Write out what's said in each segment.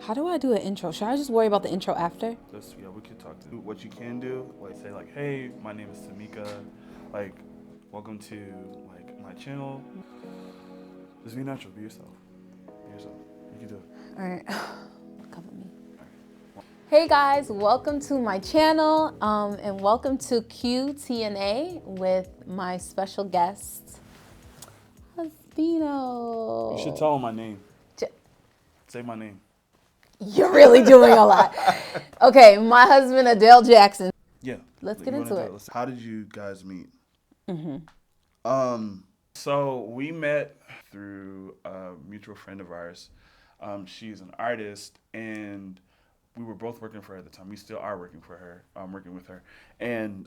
How do I do an intro? Should I just worry about the intro after? Yeah, we could talk to what you can do. Like say like, hey, my name is Tamika. Like, welcome to like my channel. Just be natural. Be yourself. Be yourself. You can do it. All right. Cover me. All right. Hey guys, welcome to my channel and welcome to QTNA with my special guest, You should Husbino. tell them my name. J- Say my name. You're really doing a lot. Okay, my husband, Adele Jackson. Yeah. Let's You get want to into do it. it? How did you guys meet? So we met through a mutual friend of ours. She's an artist, and we were both working for her at the time. We still are working for her. I'm working with her, and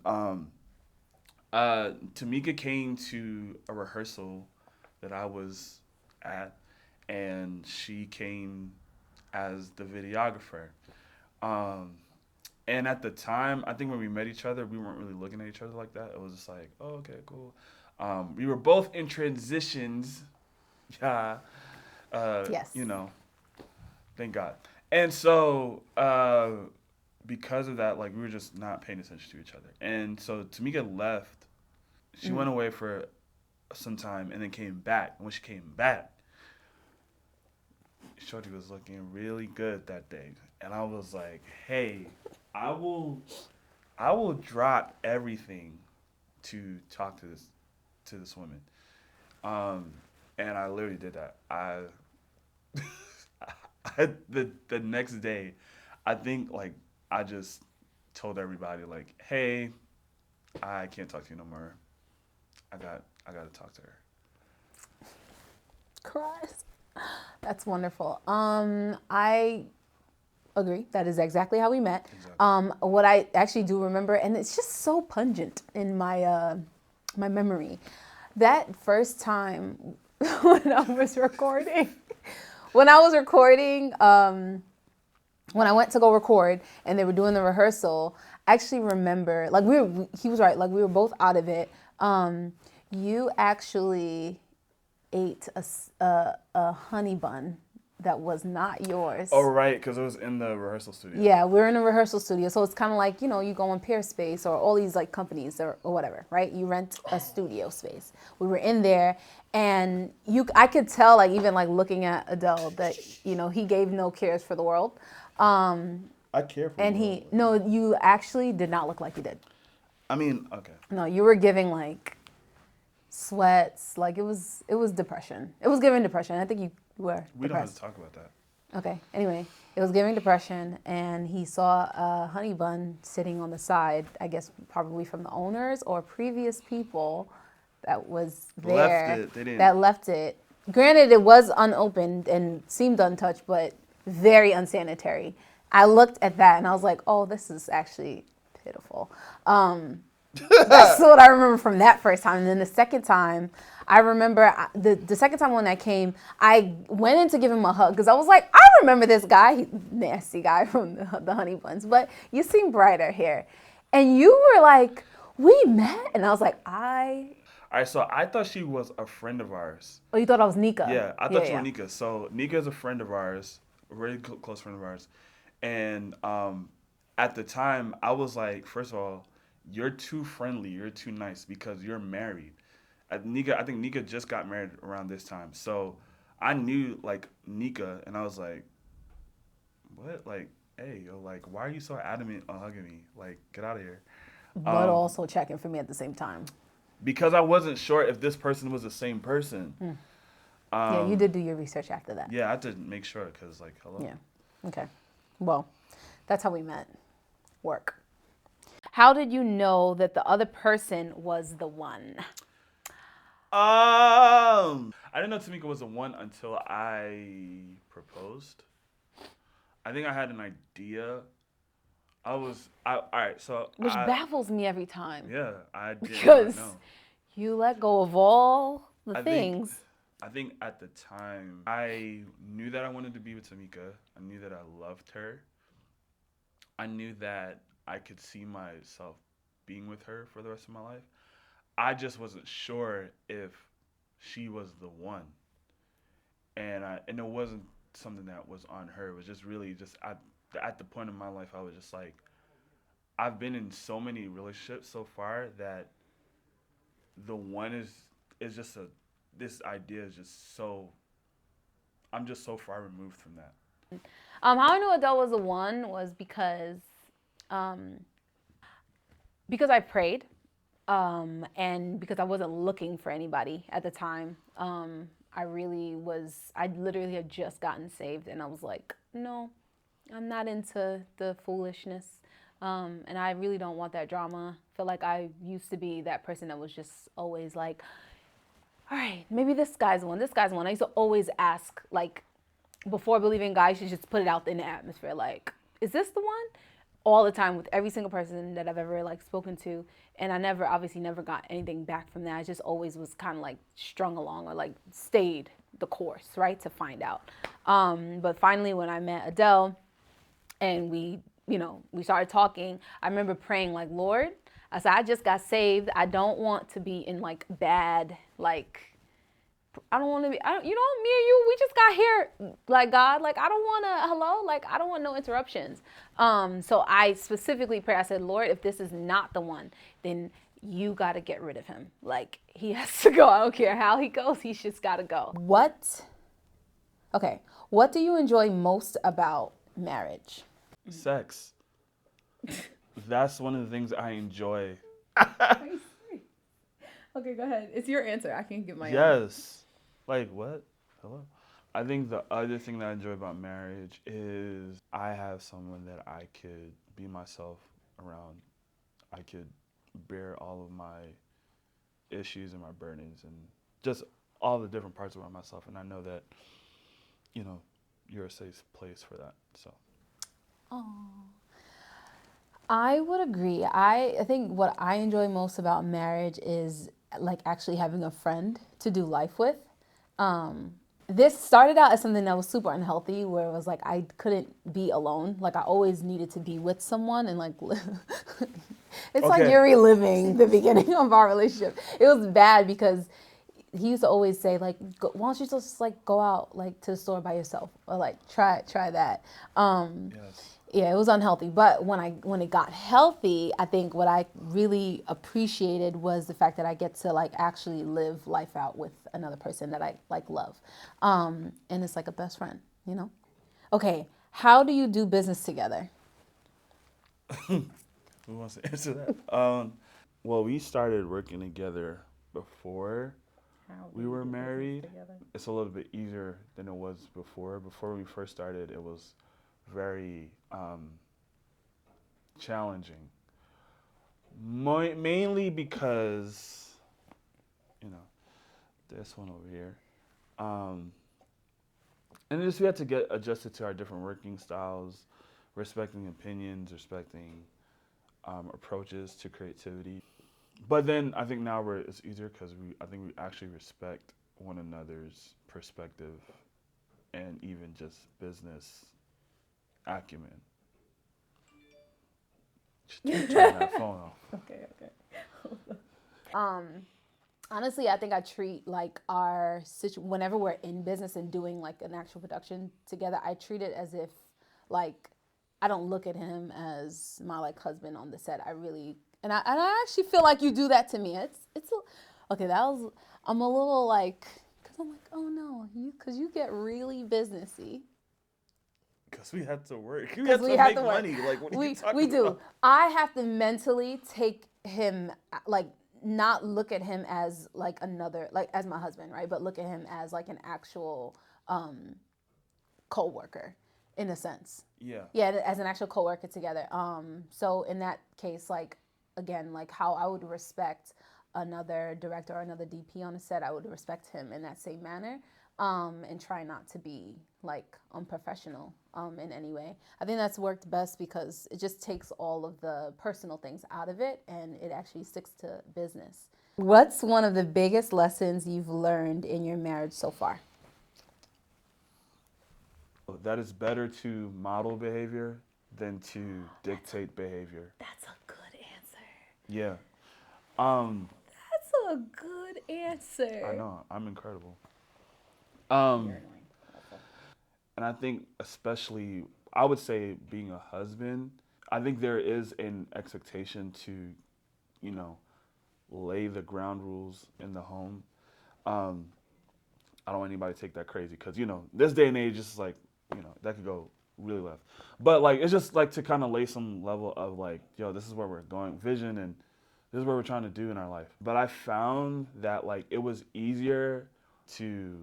Tamika came to a rehearsal that I was at, and she came as the videographer. Um, and at the time, I think when we met each other, we weren't really looking at each other like that. It was just like, oh, okay, cool. We were both in transitions. Yeah. Yes. You know, thank God. And so, because of that, like, we were just not paying attention to each other. And so Tamika left. She went away for some time and then came back. And when she came back, Shorty was looking really good that day. And I was like, hey, I will I will drop everything to talk to this woman. Um, and I literally did that. The next day, I think like I just told everybody like, hey, I can't talk to you no more. I got to talk to her. Cries. That's wonderful. I agree. That is exactly how we met. Exactly. What I actually do remember, and it's just so pungent in my memory, that first time when I was recording, when I was recording, when I went to go record and they were doing the rehearsal, I actually remember, like he was right, like we were both out of it. You actually ate a honey bun that was not yours. Oh right, because it was in the rehearsal studio. Yeah, we're in a rehearsal studio, so it's kind of like, you go in Peerspace or all these like companies or whatever, right? You rent a studio space. We were in there, and I could tell, like even like looking at Adele, that he gave no cares for the world, I care for and you. no, you actually did not look like you did. I mean, okay. No, you were giving like sweats, like it was depression. It was giving depression. I think you were We don't have to depressed. talk about that. Okay. Anyway, it was giving depression, and he saw a honey bun sitting on the side. I guess probably from the owners or previous people that was Left there it. They didn't. that left it. Granted, it was unopened and seemed untouched, but very unsanitary. I looked at that and I was like, "Oh, this is actually pitiful." That's what I remember from that first time. And then the second time, I remember the second time when I came, I went in to give him a hug because I was like, I remember this guy, nasty guy from the Honey Buns, but you seem brighter here. And you were like, we met? And I was like, All right, so I thought she was a friend of ours. oh, you thought I was Nika. Yeah, I thought you were Nika. So Nika is a friend of ours, a really close friend of ours, and at the time I was like, first of all, you're too friendly, you're too nice because you're married. I think Nika just got married around this time, so I knew like Nika, and I was like, what, like, hey, yo, like, why are you so adamant on hugging me? Like, get out of here. But Um, also checking for me at the same time. because I wasn't sure if this person was the same person. Yeah, you did do your research after that. Yeah, I had to make sure because, like, hello. Yeah. Okay. Well, that's how we met. Work. How did you know that the other person was the one? I didn't know Tamika was the one until I proposed. I think I had an idea. All right, so Which baffles me every time yeah, I did not because know. you let go of all the I think, things. I think at the time, I knew that I wanted to be with Tamika. I knew that I loved her. I knew that I could see myself being with her for the rest of my life. I just wasn't sure if she was the one, and it wasn't something that was on her. It was just really just at the point in my life I was just like, I've been in so many relationships so far that the one is just a this idea is just so I'm just so far removed from that. How I knew Adele was the one was because I prayed, and because I wasn't looking for anybody at the time. I really was. I literally had just gotten saved, and I was like, no, I'm not into the foolishness. And I really don't want that drama. I feel like I used to be that person that was just always like, all right, maybe this guy's one, this guy's one. I used to always ask, like, before believing God, you should just put it out in the atmosphere. Like, is this the one? All the time with every single person that I've ever like spoken to. And I never, obviously never got anything back from that. I just always was kind of like strung along or like stayed the course, right? To find out. But finally when I met Adele and we started talking, I remember praying like, Lord, I said, I just got saved. I don't want to be in like bad, like, I don't want to be, me and you, we just got here, like, God, like, I don't want to, hello, like, I don't want no interruptions. So I specifically prayed, I said, Lord, if this is not the one, then you got to get rid of him. Like, he has to go. I don't care how he goes, he's just got to go. What do you enjoy most about marriage? Sex. That's one of the things I enjoy. Okay, go ahead. It's your answer. I can get my own. Yes. Like what? Hello. I think the other thing that I enjoy about marriage is I have someone that I could be myself around. I could bear all of my issues and my burdens and just all the different parts about myself. And I know that, you're a safe place for that. So. Oh. I would agree. I think what I enjoy most about marriage is like actually having a friend to do life with. This started out as something that was super unhealthy, where it was like I couldn't be alone. Like I always needed to be with someone, and like it's like Okay. you're reliving the beginning of our relationship. It was bad because he used to always say like, why don't you just like go out like to the store by yourself or like try that. Yes. Yeah, it was unhealthy. But when it got healthy, I think what I really appreciated was the fact that I get to like actually live life out with another person that I like love, and it's like a best friend, Okay, how do you do business together? Who wants to answer that? Well, we started working together before we were married. It's a little bit easier than it was before. Before we first started, it was very challenging. Mainly because, this one over here. And just we had to get adjusted to our different working styles, respecting opinions, respecting approaches to creativity. But then I think now it's easier because I think we actually respect one another's perspective and even just business acumen. Turn that phone off. Okay. Honestly, I think I treat like whenever we're in business and doing like an actual production together, I treat it as if like I don't look at him as my like husband on the set. I really and I actually feel like you do that to me. Okay. I'm a little like because I'm like, oh no, because you get really businessy. Because we had to work. Because we have to work. Money. Like, what are you talking we do. about? I have to mentally take him, like, not look at him as like another, like as my husband, right? But look at him as like an actual co-worker, in a sense. Yeah. Yeah, as an actual co-worker together. So in that case, like again, like how I would respect another director or another DP on a set, I would respect him in that same manner. And try not to be like unprofessional in any way. I think that's worked best because it just takes all of the personal things out of it and it actually sticks to business. What's one of the biggest lessons you've learned in your marriage so far? That it's better to model behavior than to dictate behavior. That's a good answer. Yeah. That's a good answer. I know. I'm incredible. And I think especially, I would say being a husband, I think there is an expectation to, you know, lay the ground rules in the home. Um, I don't want anybody to take that crazy because, you know, this day and age, it's like, you know, that could go really left. But like, it's just like to kind of lay some level of like, yo, this is where we're going, vision, and this is what we're trying to do in our life. But I found that like it was easier to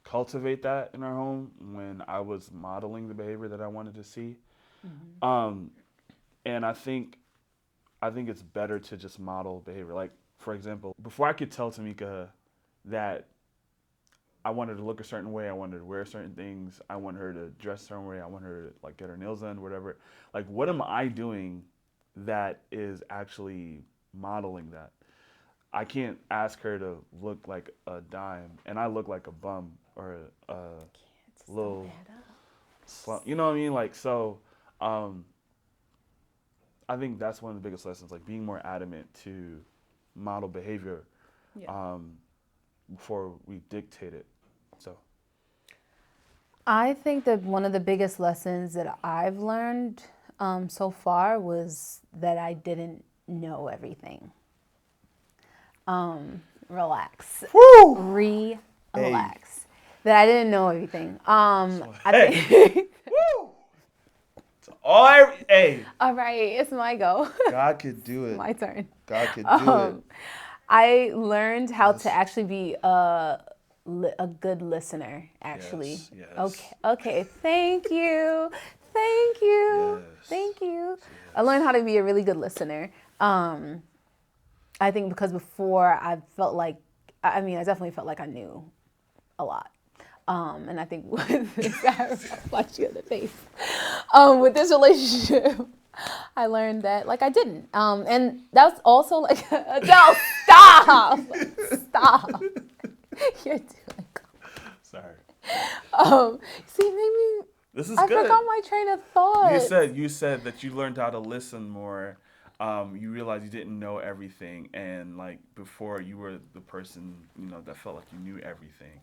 cultivate that in our home when I was modeling the behavior that I wanted to see. Um, and I think it's better to just model behavior. Like for example, before I could tell Tamika that I wanted to look a certain way, I wanted to wear certain things, I want her to dress a certain way, I want her to like get her nails done, whatever. Like what am I doing that is actually modeling that? I can't ask her to look like a dime, and I look like a bum or a little slump. You know what I mean? Like so, um, I think that's one of the biggest lessons, like being more adamant to model behavior Yeah. before we dictate it. So I think that one of the biggest lessons that I've learned so far was that I didn't know everything. Relax. Woo! Hey. Relax. That I didn't know everything. I hey. think. Woo! Hey, All right, it's my go. God could do it. My turn. God could do it. I learned how Yes. to actually be a good listener. Actually. Yes, yes. Okay. Okay. Thank you. Thank you. Yes. Thank you. I learned how to be a really good listener. I think because before I felt like, I mean, I definitely felt like I knew a lot. And I think with this, I watch you in the face. With this relationship, I learned that like I didn't. And that's also like, Adele, stop, stop. You're doing. Sorry. See, maybe This is I good. forgot my train of thought. You said that you learned how to listen more. You realized you didn't know everything, and like before, you were the person that felt like you knew everything.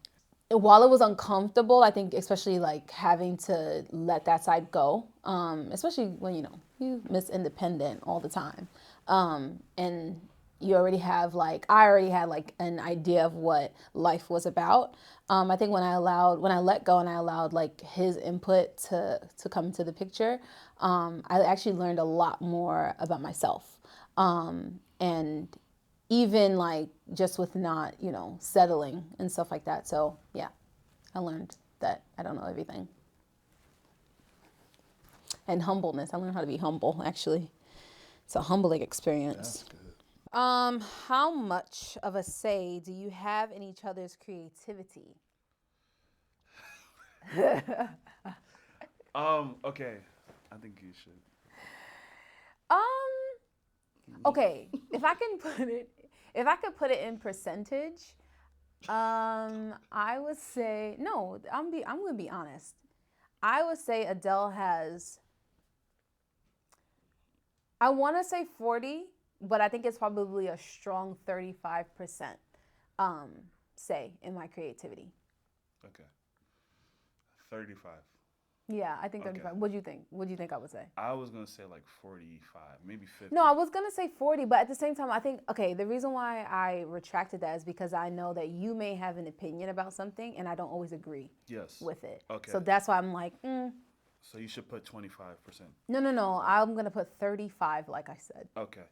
While it was uncomfortable, I think especially like having to let that side go, especially when you miss independent all the time, and you already have I already had like an idea of what life was about. I think when I let go and I allowed like his input to come into the picture, I actually learned a lot more about myself, and even like just with not settling and stuff like that. So yeah, I learned that I don't know everything. And humbleness, I learned how to be humble. Actually, it's a humbling experience. That's good. How much of a say do you have in each other's creativity? Okay, I think you should. Um, okay, if I could put it in percentage, I would say no. I'm gonna be honest. I would say Adele has. I want to say 40, but I think it's probably a strong 35% say in my creativity. Okay. 35. Yeah, I think Okay. 35. What do you think? What do you think I would say? I was gonna say like 45, maybe 50. No, I was going to say 40, but at the same time, I think, okay, the reason why I retracted that is because I know that you may have an opinion about something and I don't always agree Yes. with it. Okay. So that's why I'm like, So you should put 25%. no. I'm going to put 35, like I said. Okay.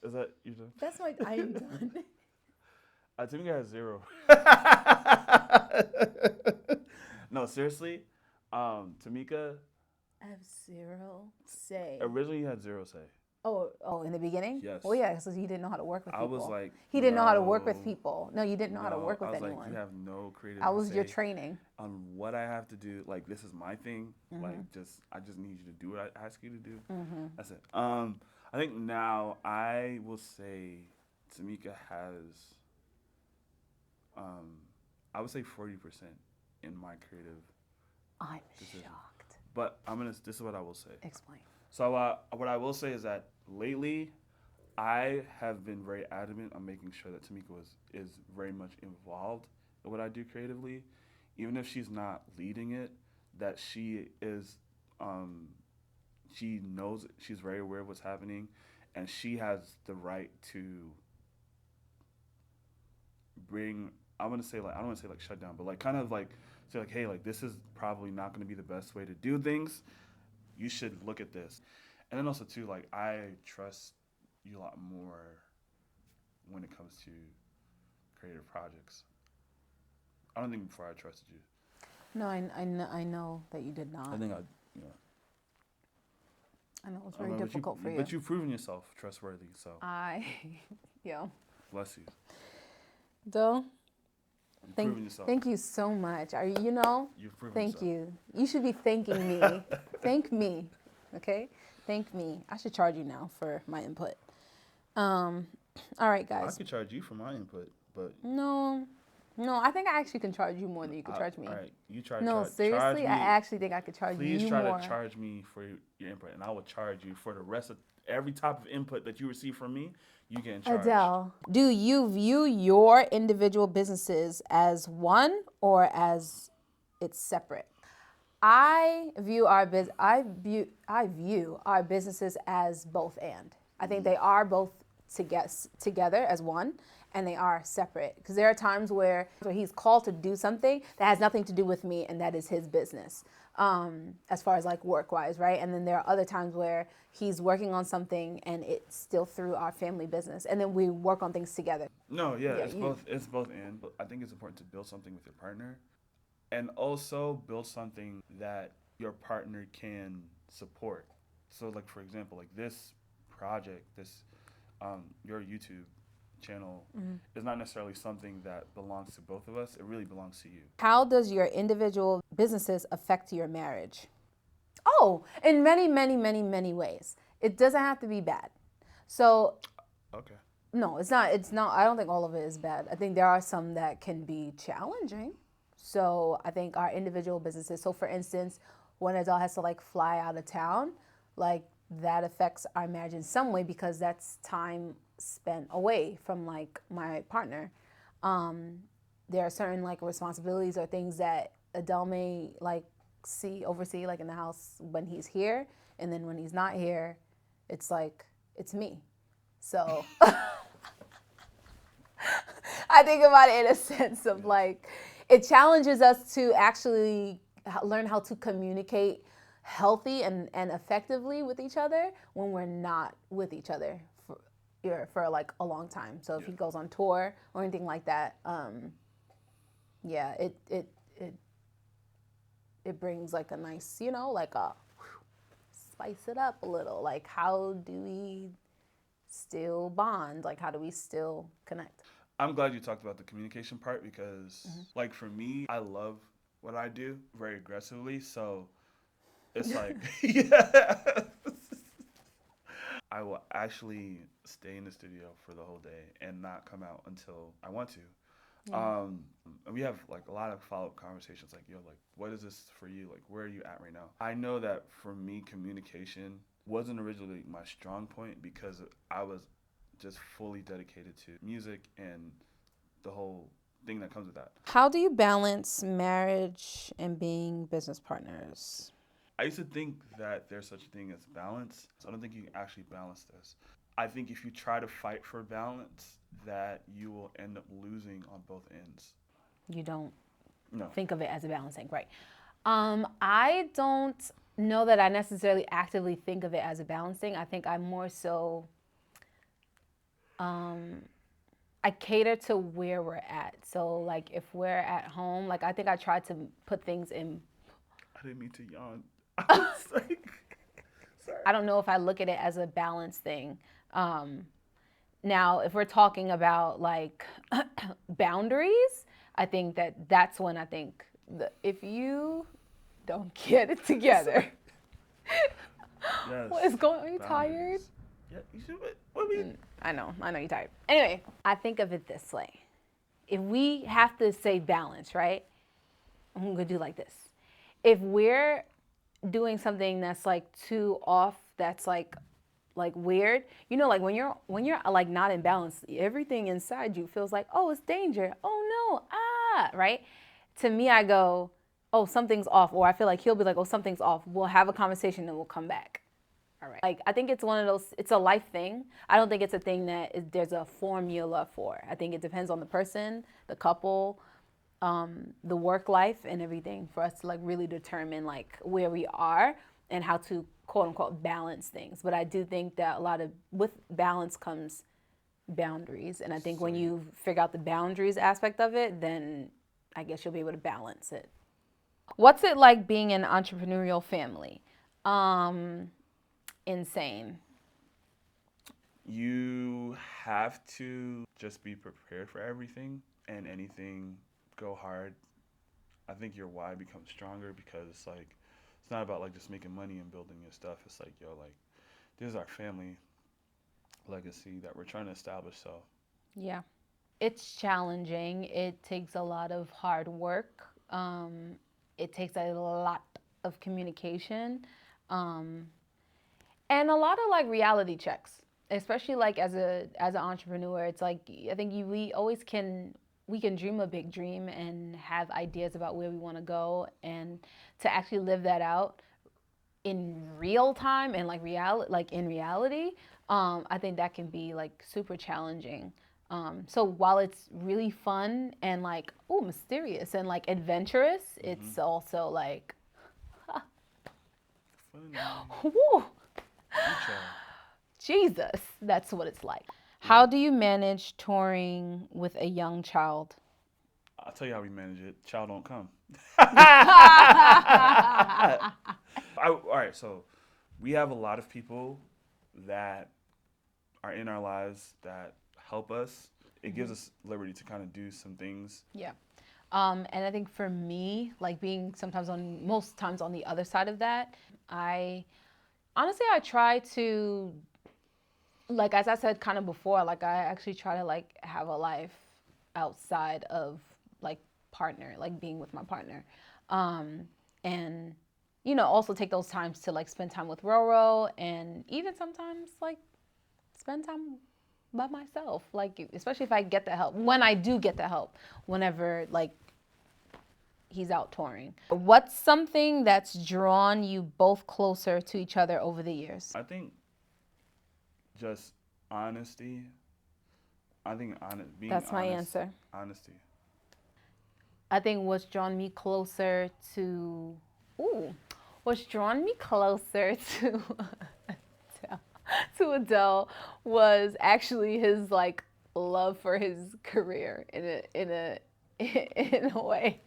Is that you done? That's my, I am done. Tamika has 0. No, seriously. Tamika I have 0 say. originally had 0 say. Oh, in the beginning? Yes. Well, yeah, because you didn't know how to work with I people. was like, He didn't know how to work with no, people. No, you didn't know how to no. work with I was anyone. like, you have no creative. I was your say training. on what I have to do. Like, this is my thing. Like, I just need you to do what I ask you to do. That's it. I think now I will say Tamika has. I would say 40% in my creative. I'm decision. shocked. But this is what I will say. Explain. So what I will say is that lately, I have been very adamant on making sure that Tamika is very much involved in what I do creatively, even if she's not leading it. That she is, she knows, she's very aware of what's happening, and she has the right to bring. I want to say like I don't want to say like shut down, but like kind of like say like, hey, like this is probably not going to be the best way to do things. You should look at this, and then also too like I trust you a lot more when it comes to creative projects. I don't think before I trusted you. No, I know that you did not. I think I, you know, I know it's I don't very know, difficult for you. But you've proven yourself trustworthy, so Yeah. bless you. Though, You've proven yourself. thank you so much. You've proven Thank yourself. you. You should be thanking me. Thank me, okay? Thank me. I should charge you now for my input. All right, I guys. could charge you for my input, but No, I think I actually can charge you more than you could charge me. All right, you try. No, charge seriously, me. I actually think I could charge Please you try more. to charge me for your input, and I will charge you for the rest of every type of input that you receive from me. You get charged. Adele, do you view your individual businesses as one or as it's separate? I view our businesses as both and. I think they are both together as one, and they are separate. Because there are times where he's called to do something that has nothing to do with me, and that is his business, as far as like work-wise, right? And then there are other times where he's working on something, and it's still through our family business, and then we work on things together. No, it's both. It's both and. But I think it's important to build something with your partner, and also build something that your partner can support. So, like for example, like this project, your YouTube channel is not necessarily something that belongs to both of us. It really belongs to you. How does your individual businesses affect your marriage? Oh, in many, many, many, many ways. It doesn't have to be bad. So, Okay. no, it's not. It's not. I don't think all of it is bad. I think there are some that can be challenging. So I think our individual businesses. So for instance, when Adele has to like fly out of town, like that affects our marriage in some way because that's time spent away from like my partner. There are certain like responsibilities or things that Adele may like oversee like in the house when he's here, and then when he's not here, it's like it's me. So I think about it in a sense of like it challenges us to actually learn how to communicate healthy and effectively with each other when we're not with each other for like a long time. So if he goes on tour or anything like that, it brings like a nice, like a spice it up a little. Like how do we still bond? Like how do we still connect? I'm glad you talked about the communication part because like for me, I love what I do very aggressively. So it's like, I will actually stay in the studio for the whole day and not come out until I want to. Yeah. And we have like a lot of follow-up conversations like, like, what is this for you? Like, where are you at right now? I know that for me, communication wasn't originally my strong point because I was just fully dedicated to music and the whole thing that comes with that. How do you balance marriage and being business partners? I used to think that there's such a thing as balance. So I don't think you can actually balance this. I think if you try to fight for balance, that you will end up losing on both ends. You don't No. think of it as a balancing, right? I don't know that I necessarily actively think of it as a balancing. I think I'm more so, I cater to where we're at. So like if we're at home, like I think I try to put things in. I didn't mean to yawn. I was like, sorry. I don't know if I look at it as a balance thing. Now, if we're talking about like boundaries, I think that's when I think if you don't get it together. Yes. What is going on? Are you tired? Yeah, you should. What we? I know you're tired. Anyway, I think of it this way. If we have to say balance, right? I'm going to do like this. If we're doing something that's like too off, that's like like weird. You know, like when you're like not in balance, everything inside you feels like, oh, it's danger. Oh no, right? To me, I go, oh, something's off, or I feel like he'll be like, oh, something's off. We'll have a conversation and we'll come back. All right. Like, I think it's one of those, it's a life thing. I don't think it's a thing that there's a formula for. I think it depends on the person, the couple, the work life and everything for us to like really determine like where we are and how to quote unquote balance things. But I do think that with balance comes boundaries. And I think when you figure out the boundaries aspect of it, then I guess you'll be able to balance it. What's it like being an entrepreneurial family? Insane. You have to just be prepared for everything and anything. Go hard. I think your why becomes stronger because it's like it's not about like just making money and building your stuff. It's like, yo, like this is our family legacy that we're trying to establish. So yeah, it's challenging. It takes a lot of hard work. It takes a lot of communication. And a lot of like reality checks, especially like as an entrepreneur. It's like I think we can dream a big dream and have ideas about where we want to go, and to actually live that out in real time and like in reality, I think that can be like super challenging. So while it's really fun and like mysterious and like adventurous, it's also like, woo. Jesus, that's what it's like. How do you manage touring with a young child? I'll tell you how we manage it. Child don't come. All right, so we have a lot of people that are in our lives that help us. It gives us liberty to kind of do some things. Yeah. And I think for me, like being most times on the other side of that, I try to, like, as I said kind of before, like I actually try to like have a life outside of like partner, like being with my partner. And, you know, also take those times to like spend time with Roro, and even sometimes like spend time by myself, like especially if I get the help, when I do get the help, whenever like he's out touring. What's something that's drawn you both closer to each other over the years? I think just honesty. I think being That's my honest, answer. Honesty. I think what's drawn me closer to to Adele was actually his like love for his career in a way.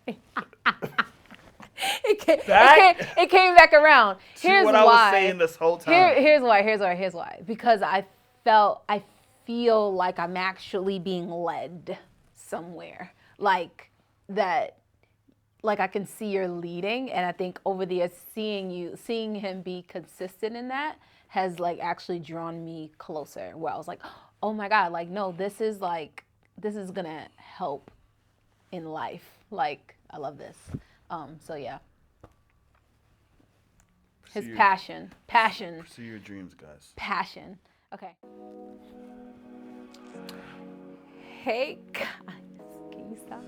It came back around. Here's what why. I was saying this whole time. Here's why. Because I feel like I'm actually being led somewhere. Like that, like I can see you're leading, and I think over the years seeing him be consistent in that has like actually drawn me closer, where I was like, oh my God, like no, this is gonna help in life. Like I love this. So yeah. His passion. Pursue your dreams, guys. Passion. Okay. Hey guys, can you stop?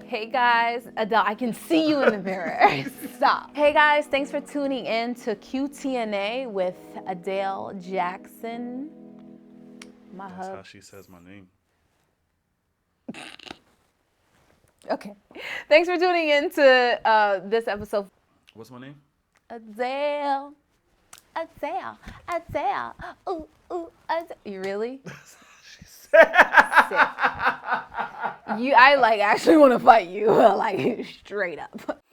Hey guys, Adele, I can see you in the mirror. Stop. Hey guys, thanks for tuning in to QTNA with Adele Jackson. That's how she says my name. Okay. Thanks for tuning in to this episode. What's my name? Adele. Ooh, Adele. You really? Sick. I like actually want to fight you, like straight up.